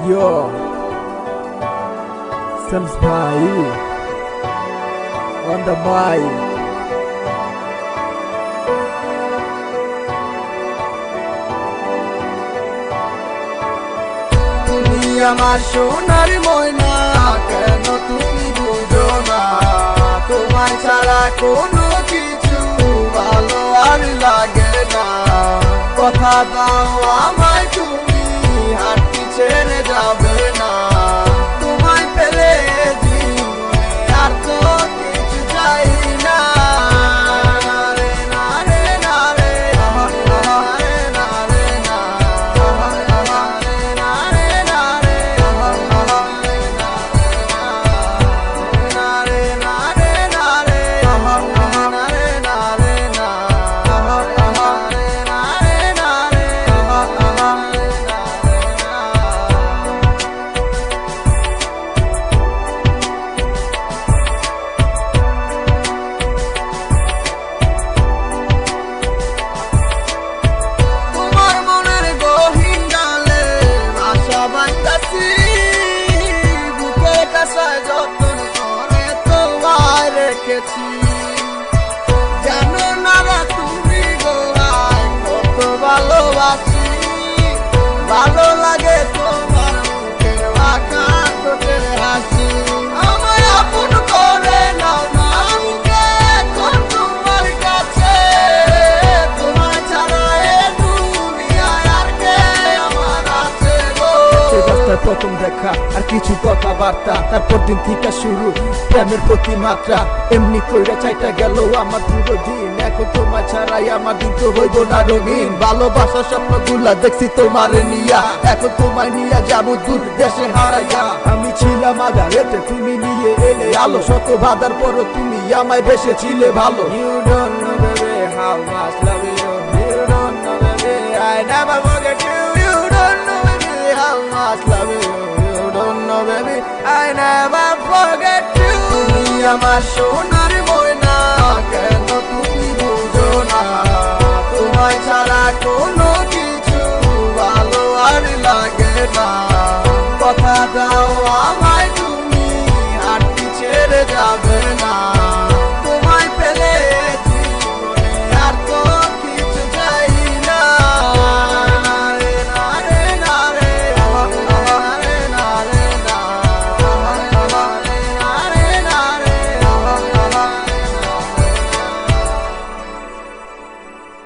Yo, Sams bhai on the mic. তুমি আমার সোনার ময়না, কেন তুমি বুঝো না? তোমায় ছাড়া কোনো কিছু ভালো আর লাগে না। কথা দাও আমায় তুমি হাঁটতে ছেড়ে যাবে না। তোমায় পেলে জীবনে আর তো কিছু চাই না। রে না রে না রে না রে না রে না রে না রে না রে না রে না রে না রে যতন করে তোমায় রেখেছি। জানো না তুমি গোয়ায় কত ভালোবাসি। ভালো লাগে তোমার মুখের আঁকা ঠোঁটের হাসি। আমায় আপন করে নাও না, বুকে এখন তোমার কাছে। তোমায় ছাড়া এ দুনিয়ায় আর কে আমার আছে গো? প্রথম দেখা আর কিছু কথাবার্তা, তারপর দিন থেকে শুরু প্রেমের প্রতি মাত্রা। এমনি কইরা চাইটা গেল আমার পুরো দিন। এখন তোমার ছাড়াই আমার দিন তো হইব না রঙিন। ভালোবাসার স্বপ্নগুলা দেখছি তোমারে নিয়া, এখন তোমায় নিয়া যাবো দূর দেশে হারাইয়া। আমি ছিলাম আধারেতে, তুমি নিয়ে এলে আলো। শত বাধার পরও তুমি আমায় বেসেছিলে ভালো। You don't know baby how much love you. You don't know baby I never forget you. You don't know baby how much love you. You don't know baby I never forget you. তুমি আমার সোনার ময়না, কেন তুমি বুঝো না? তোমায় ছাড়া কোনো কিছু ভালো আর লাগে না। কথা দাও আমার